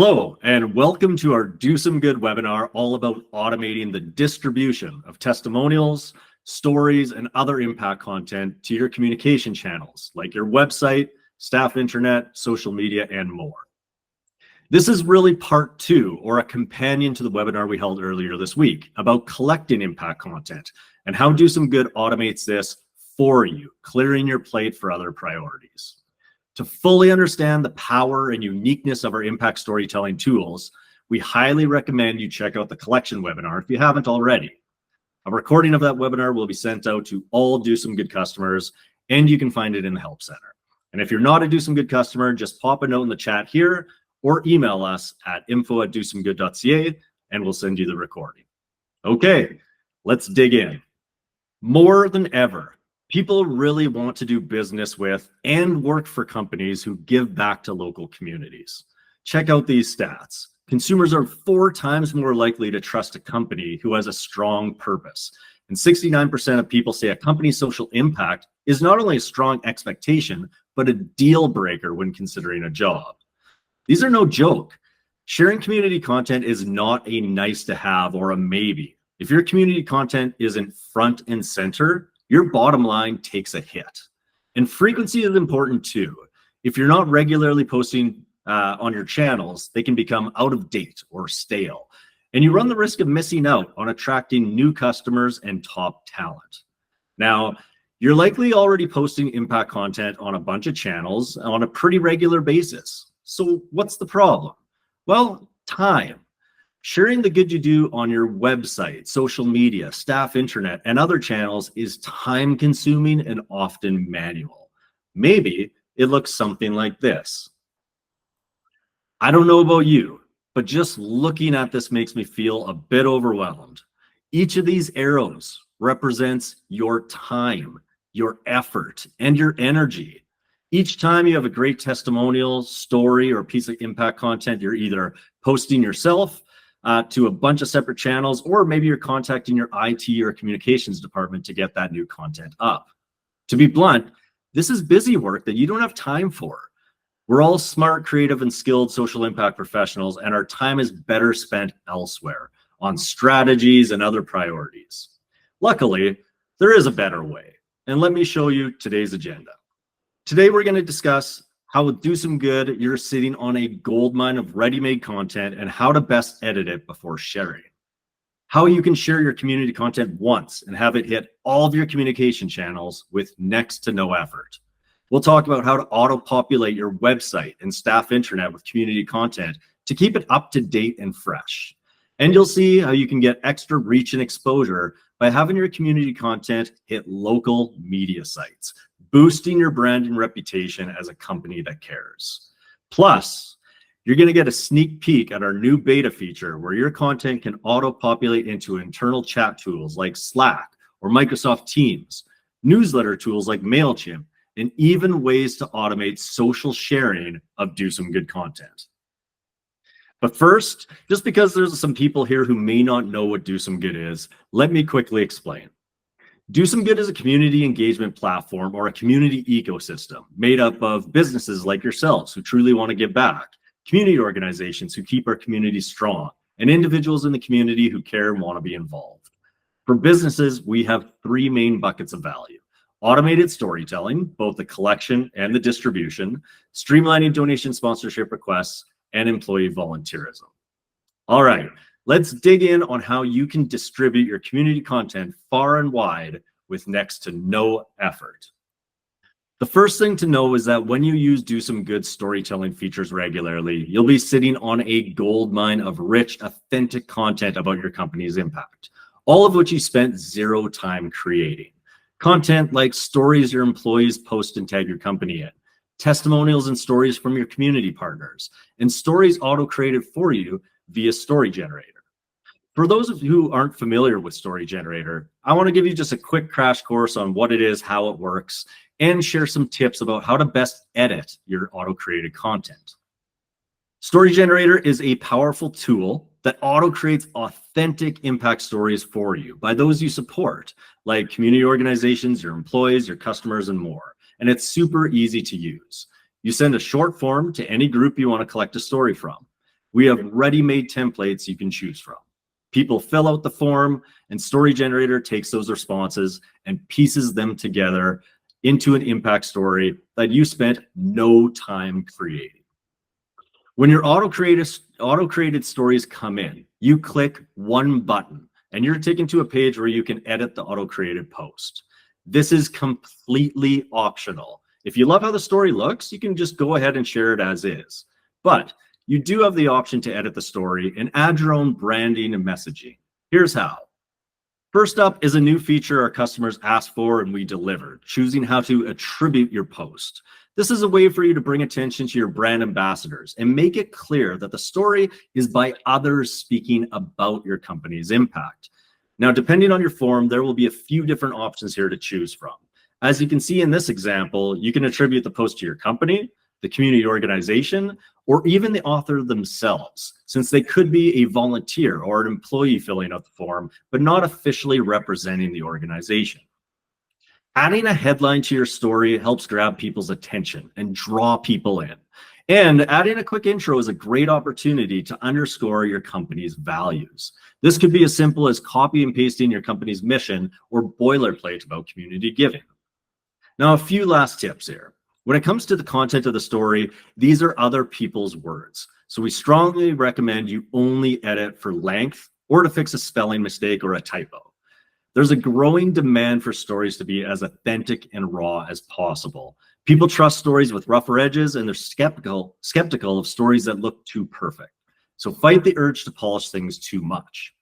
Hello, and welcome to our Do Some Good webinar all about automating the distribution of testimonials, stories, and other impact content to your communication channels, like your website, staff intranet, social media, and more. This is really part 2, or a companion to the webinar we held earlier this week about collecting impact content and how Do Some Good automates this for you, clearing your plate for other priorities. To fully understand the power and uniqueness of our impact storytelling tools, we highly recommend you check out the collection webinar if you haven't already. A recording of that webinar will be sent out to all Do Some Good customers, and you can find it in the Help Center. And if you're not a Do Some Good customer, just pop a note in the chat here or email us at info@dosomegood.ca and we'll send you the recording. Okay, let's dig in. More than ever, people really want to do business with and work for companies who give back to local communities. Check out these stats. Consumers are 4 times more likely to trust a company who has a strong purpose. And 69% of people say a company's social impact is not only a strong expectation, but a deal breaker when considering a job. These are no joke. Sharing community content is not a nice to have or a maybe. If your community content isn't front and center, your bottom line takes a hit. And frequency is important too. If you're not regularly posting on your channels, they can become out of date or stale. And you run the risk of missing out on attracting new customers and top talent. Now, you're likely already posting impact content on a bunch of channels on a pretty regular basis. So what's the problem? Well, time. Sharing the good you do on your website, social media, staff intranet, and other channels is time consuming and often manual. Maybe it looks something like this. I don't know about you, but just looking at this makes me feel a bit overwhelmed. Each of these arrows represents your time, your effort, and your energy. Each time you have a great testimonial, story, or piece of impact content, you're either posting yourself to a bunch of separate channels, or maybe you're contacting your IT or communications department to get that new content up. To be blunt, this is busy work that you don't have time for. We're all smart, creative, and skilled social impact professionals, and our time is better spent elsewhere on strategies and other priorities. Luckily, there is a better way, and let me show you today's agenda. Today, we're going to discuss how with Do Some Good, you're sitting on a goldmine of ready-made content and how to best edit it before sharing. How you can share your community content once and have it hit all of your communication channels with next to no effort. We'll talk about how to auto-populate your website and staff intranet with community content to keep it up to date and fresh. And you'll see how you can get extra reach and exposure by having your community content hit local media sites, boosting your brand and reputation as a company that cares. Plus, you're going to get a sneak peek at our new beta feature where your content can auto-populate into internal chat tools like Slack or Microsoft Teams, newsletter tools like MailChimp, and even ways to automate social sharing of Do Some Good content. But first, just because there's some people here who may not know what Do Some Good is, let me quickly explain. Do Some Good is a community engagement platform or a community ecosystem made up of businesses like yourselves who truly want to give back, community organizations who keep our community strong, and individuals in the community who care and want to be involved. For businesses, we have 3 main buckets of value: automated storytelling, both the collection and the distribution, streamlining donation sponsorship requests, and employee volunteerism. All right. Let's dig in on how you can distribute your community content far and wide with next to no effort. The first thing to know is that when you use Do Some Good storytelling features regularly, you'll be sitting on a gold mine of rich, authentic content about your company's impact, all of which you spent 0 time creating. Content like stories your employees post and tag your company in, testimonials and stories from your community partners, and stories auto-created for you via Story Generator. For those of you who aren't familiar with Story Generator, I want to give you just a quick crash course on what it is, how it works, and share some tips about how to best edit your auto-created content. Story Generator is a powerful tool that auto-creates authentic impact stories for you by those you support, like community organizations, your employees, your customers, and more. And it's super easy to use. You send a short form to any group you want to collect a story from. We have ready-made templates you can choose from. People fill out the form, and Story Generator takes those responses and pieces them together into an impact story that you spent no time creating. When your auto-created stories come in, you click one button and you're taken to a page where you can edit the auto-created post. This is completely optional. If you love how the story looks, you can just go ahead and share it as is. But you do have the option to edit the story and add your own branding and messaging. Here's how. First up is a new feature our customers asked for and we delivered, choosing how to attribute your post. This is a way for you to bring attention to your brand ambassadors and make it clear that the story is by others speaking about your company's impact. Now, depending on your form, there will be a few different options here to choose from. As you can see in this example, you can attribute the post to your company, the community organization, or even the author themselves, since they could be a volunteer or an employee filling out the form, but not officially representing the organization. Adding a headline to your story helps grab people's attention and draw people in. And adding a quick intro is a great opportunity to underscore your company's values. This could be as simple as copy and pasting your company's mission or boilerplate about community giving. Now, a few last tips here. When it comes to the content of the story, these are other people's words. So we strongly recommend you only edit for length or to fix a spelling mistake or a typo. There's a growing demand for stories to be as authentic and raw as possible. People trust stories with rougher edges, and they're skeptical of stories that look too perfect. So fight the urge to polish things too much.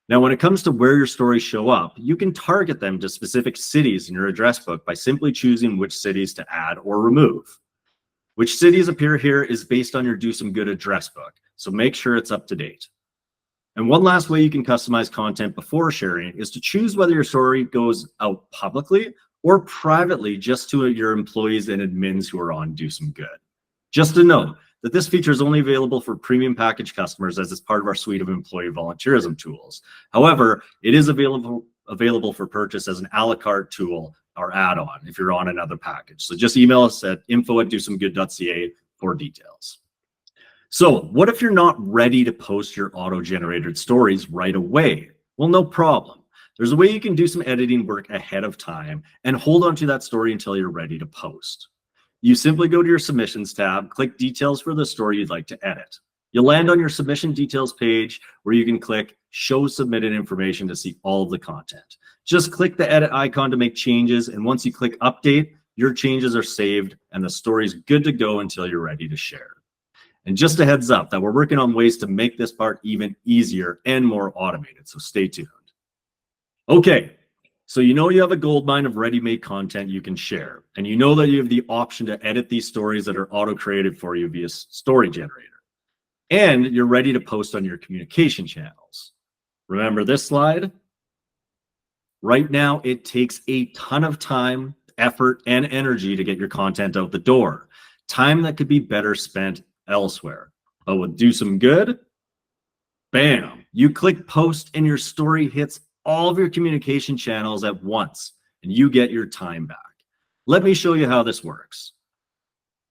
Now, when it comes to where your stories show up, you can target them to specific cities in your address book by simply choosing which cities to add or remove. Which cities appear here is based on your Do Some Good address book, so make sure it's up to date. And one last way you can customize content before sharing is to choose whether your story goes out publicly or privately just to your employees and admins who are on Do Some Good. Just to note that this feature is only available for premium package customers as it's part of our suite of employee volunteerism tools. However, it is available for purchase as an a la carte tool or add-on if you're on another package. So just email us at info@dosomegood.ca for details. So what if you're not ready to post your auto-generated stories right away? Well, no problem. There's a way you can do some editing work ahead of time and hold on to that story until you're ready to post. You simply go to your submissions tab, click details for the story you'd like to edit. You'll land on your submission details page where you can click show submitted information to see all of the content. Just click the edit icon to make changes, and once you click update, your changes are saved and the story's good to go until you're ready to share. And just a heads up that we're working on ways to make this part even easier and more automated, so stay tuned. Okay, so you know you have a goldmine of ready-made content you can share, and you know that you have the option to edit these stories that are auto-created for you via Story Generator. And you're ready to post on your communication channels. Remember this slide? Right now, it takes a ton of time, effort, and energy to get your content out the door. Time that could be better spent elsewhere. But with Do Some Good, bam, you click post and your story hits all of your communication channels at once and you get your time back. Let me show you how this works.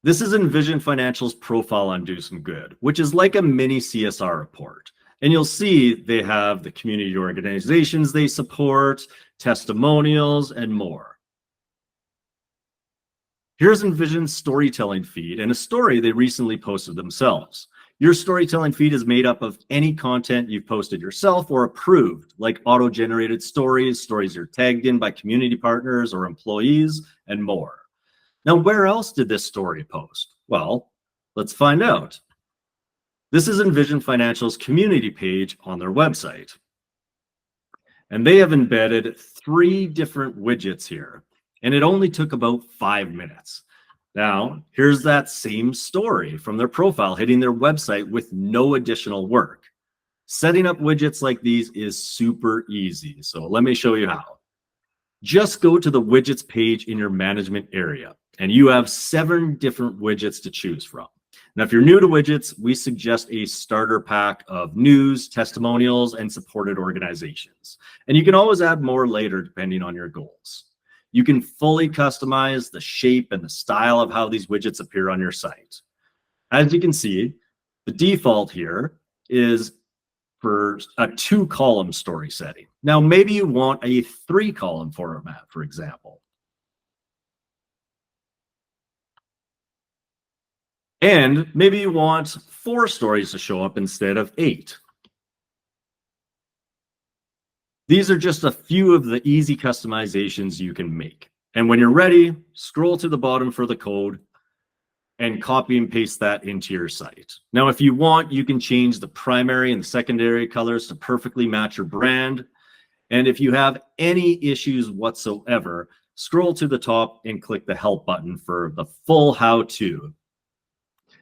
This is Envision Financial's profile on Do Some Good, which is like a mini CSR report. And you'll see they have the community organizations they support, testimonials, and more. Here's Envision's storytelling feed and a story they recently posted themselves. Your storytelling feed is made up of any content you've posted yourself or approved, like auto-generated stories, stories you're tagged in by community partners or employees, and more. Now, where else did this story post? Well, let's find out. This is Envision Financial's community page on their website. And they have embedded 3 different widgets here, and it only took about 5 minutes. Now, here's that same story from their profile hitting their website with no additional work. Setting up widgets like these is super easy, so let me show you how. Just go to the widgets page in your management area, and you have 7 different widgets to choose from. Now, if you're new to widgets, we suggest a starter pack of news, testimonials, and supported organizations. And you can always add more later depending on your goals. You can fully customize the shape and the style of how these widgets appear on your site. As you can see, The default here is for a 2-column story setting. Now, maybe you want a 3-column format, for example. And maybe you want 4 stories to show up instead of 8. These are just a few of the easy customizations you can make. And when you're ready, scroll to the bottom for the code and copy and paste that into your site. Now, if you want, you can change the primary and the secondary colors to perfectly match your brand. And if you have any issues whatsoever, scroll to the top and click the help button for the full how-to.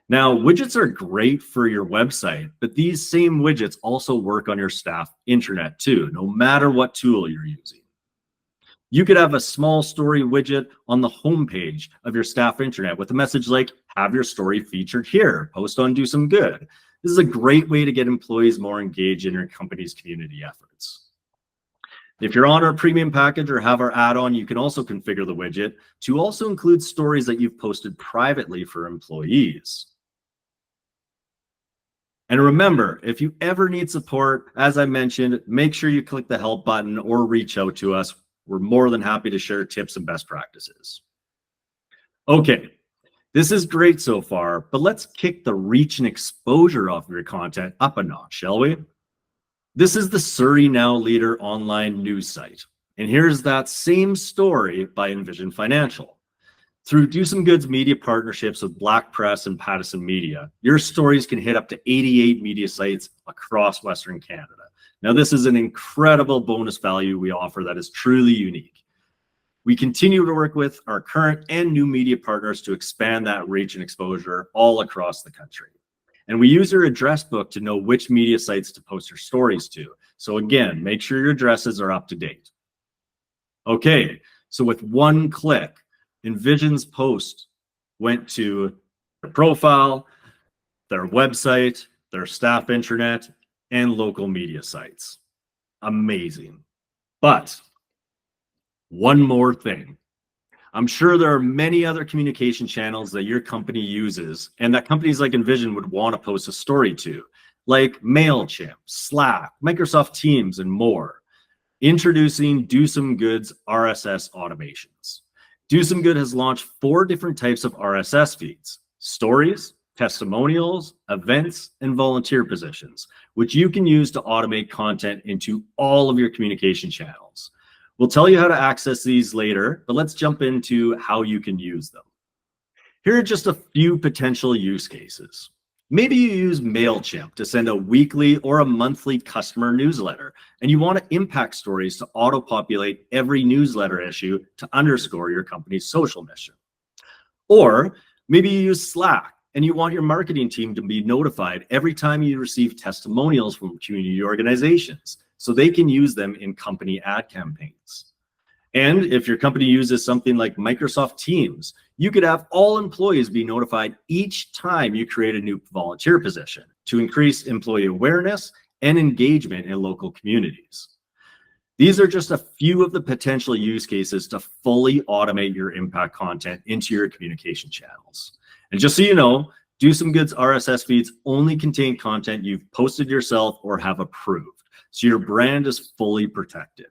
Now, widgets are great for your website, but these same widgets also work on your staff intranet too, no matter what tool you're using. You could have a small story widget on the homepage of your staff intranet with a message like, have your story featured here, post on Do Some Good. This is a great way to get employees more engaged in your company's community efforts. If you're on our premium package or have our add-on, you can also configure the widget to also include stories that you've posted privately for employees. And remember, if you ever need support, as I mentioned, make sure you click the help button or reach out to us. We're more than happy to share tips and best practices. Okay, this is great so far, but let's kick the reach and exposure of your content up a notch, shall we? This is the Surrey Now Leader online news site. And here's that same story by Envision Financial. Through Do Some Good's media partnerships with Black Press and Pattison Media, your stories can hit up to 88 media sites across Western Canada. Now, this is an incredible bonus value we offer that is truly unique. We continue to work with our current and new media partners to expand that reach and exposure all across the country. And we use your address book to know which media sites to post your stories to. So again, make sure your addresses are up to date. Okay, so with one click, Envision's post went to their profile, their website, their staff intranet, and local media sites. Amazing. But one more thing. I'm sure there are many other communication channels that your company uses and that companies like Envision would want to post a story to, like MailChimp, Slack, Microsoft Teams, and more. Introducing Do Some Good's RSS automations. Do Some Good has launched 4 different types of RSS feeds: stories, testimonials, events, and volunteer positions, which you can use to automate content into all of your communication channels. We'll tell you how to access these later, but let's jump into how you can use them. Here are just a few potential use cases. Maybe you use MailChimp to send a weekly or a monthly customer newsletter, and you want to impact stories to auto-populate every newsletter issue to underscore your company's social mission. Or maybe you use Slack, and you want your marketing team to be notified every time you receive testimonials from community organizations, so they can use them in company ad campaigns. And if your company uses something like Microsoft Teams, you could have all employees be notified each time you create a new volunteer position to increase employee awareness and engagement in local communities. These are just a few of the potential use cases to fully automate your impact content into your communication channels. And just so you know, Do Some Good's RSS feeds only contain content you've posted yourself or have approved, so your brand is fully protected.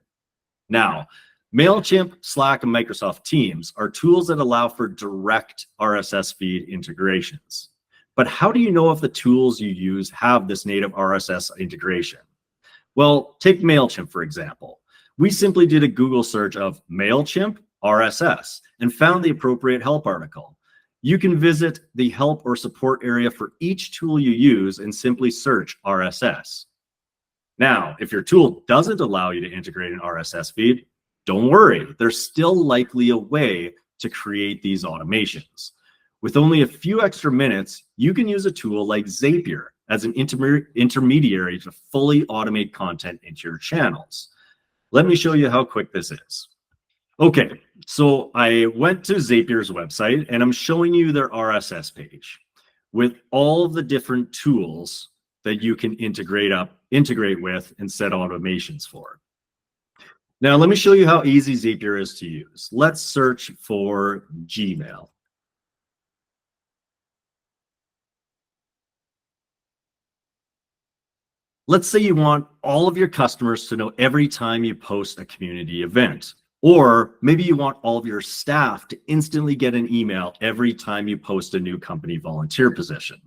Now, MailChimp, Slack, and Microsoft Teams are tools that allow for direct RSS feed integrations. But how do you know if the tools you use have this native RSS integration? Well, take MailChimp, for example. We simply did a Google search of MailChimp RSS and found the appropriate help article. You can visit the help or support area for each tool you use and simply search RSS. Now, if your tool doesn't allow you to integrate an RSS feed, don't worry, there's still likely a way to create these automations. With only a few extra minutes, you can use a tool like Zapier as an intermediary to fully automate content into your channels. Let me show you how quick this is. Okay, so I went to Zapier's website and I'm showing you their RSS page with all of the different tools that you can integrate with and set automations for. Now, let me show you how easy Zapier is to use. Let's search for Gmail. Let's say you want all of your customers to know every time you post a community event, or maybe you want all of your staff to instantly get an email every time you post a new company volunteer position.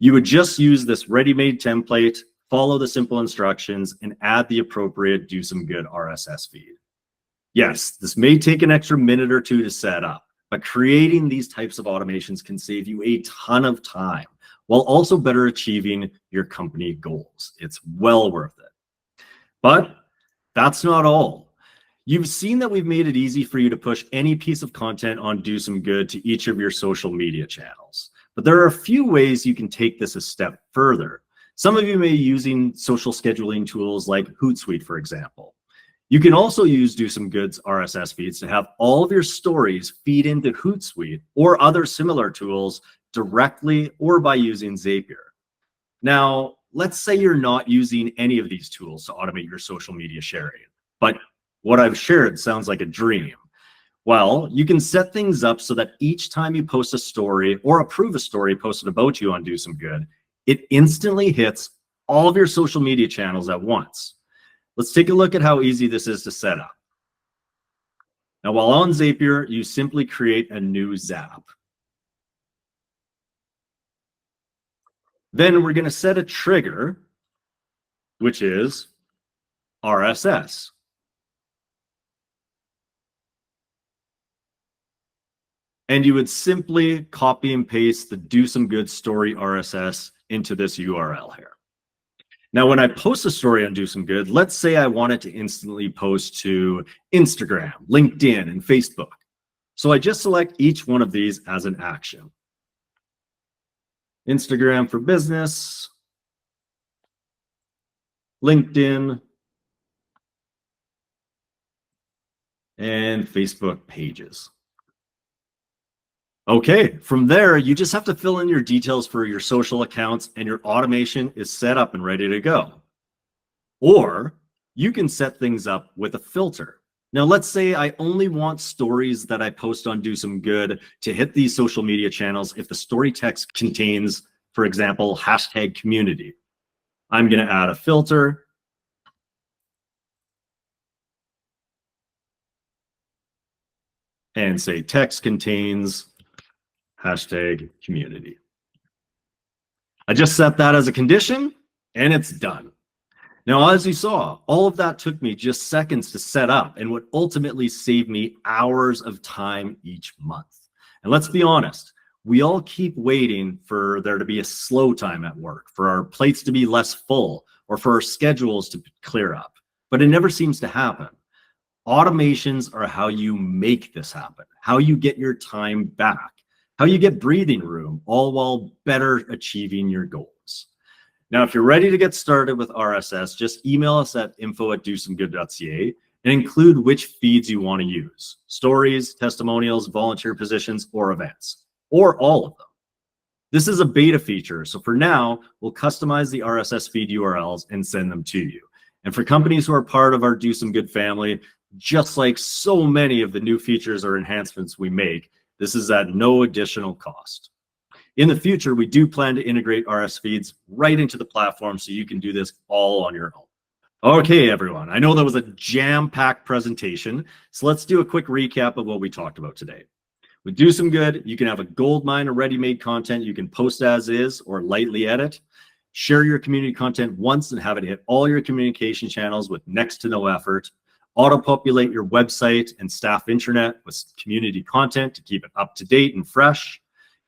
You would just use this ready-made template, follow the simple instructions, and add the appropriate Do Some Good RSS feed. Yes, this may take an extra minute or two to set up, but creating these types of automations can save you a ton of time while also better achieving your company goals. It's well worth it. But that's not all. You've seen that we've made it easy for you to push any piece of content on Do Some Good to each of your social media channels. But there are a few ways you can take this a step further. Some of you may be using social scheduling tools like Hootsuite, for example. You can also use Do Some Good's RSS feeds to have all of your stories feed into Hootsuite or other similar tools directly or by using Zapier. Now, let's say you're not using any of these tools to automate your social media sharing, but what I've shared sounds like a dream. Well, you can set things up so that each time you post a story or approve a story posted about you on Do Some Good, it instantly hits all of your social media channels at once. Let's take a look at how easy this is to set up. Now, while on Zapier, you simply create a new Zap. Then we're going to set a trigger, which is RSS. And you would simply copy and paste the Do Some Good story RSS into this URL here. Now, when I post a story on Do Some Good, let's say I wanted to instantly post to Instagram, LinkedIn, and Facebook. So I just select each one of these as an action. Instagram for business, LinkedIn, and Facebook pages. Okay, from there, you just have to fill in your details for your social accounts and your automation is set up and ready to go. Or you can set things up with a filter. Now, let's say I only want stories that I post on Do Some Good to hit these social media channels if the story text contains, for example, #community. I'm going to add a filter. And say text contains #community. I just set that as a condition and it's done. Now, as you saw, all of that took me just seconds to set up and would ultimately save me hours of time each month. And let's be honest, we all keep waiting for there to be a slow time at work, for our plates to be less full, or for our schedules to clear up, but it never seems to happen. Automations are how you make this happen, how you get your time back, how you get breathing room, all while better achieving your goals. Now, if you're ready to get started with RSS, just email us at info@dosomegood.ca and include which feeds you want to use: stories, testimonials, volunteer positions, or events, or all of them. This is a beta feature, so for now, we'll customize the RSS feed URLs and send them to you. And for companies who are part of our Do Some Good family, just like so many of the new features or enhancements we make, this is at no additional cost. In the future, we do plan to integrate RSS feeds right into the platform so you can do this all on your own. Okay, everyone, I know that was a jam-packed presentation, so let's do a quick recap of what we talked about today. With Do Some Good, you can have a gold mine of ready-made content you can post as is or lightly edit, share your community content once and have it hit all your communication channels with next to no effort, auto-populate your website and staff intranet with community content to keep it up to date and fresh.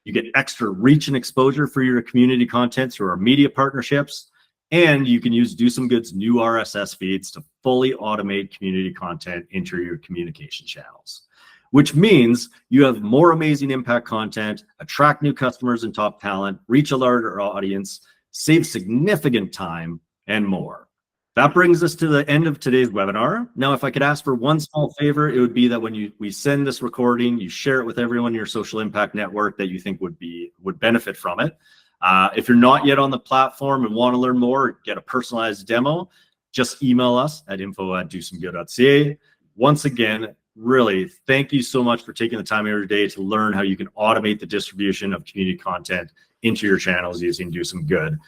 You get extra reach and exposure for your community content through our media partnerships, and you can use Do Some Good's new RSS feeds to fully automate community content into your communication channels, which means you have more amazing impact content, attract new customers and top talent, reach a larger audience, save significant time, and more. That brings us to the end of today's webinar. Now, if I could ask for one small favor, it would be that when we send this recording, you share it with everyone in your social impact network that you think would benefit from it. If you're not yet on the platform and want to learn more or get a personalized demo, just email us at info@dosomegood.ca. Once again, really, thank you so much for taking the time every day to learn how you can automate the distribution of community content into your channels using Do Some Good.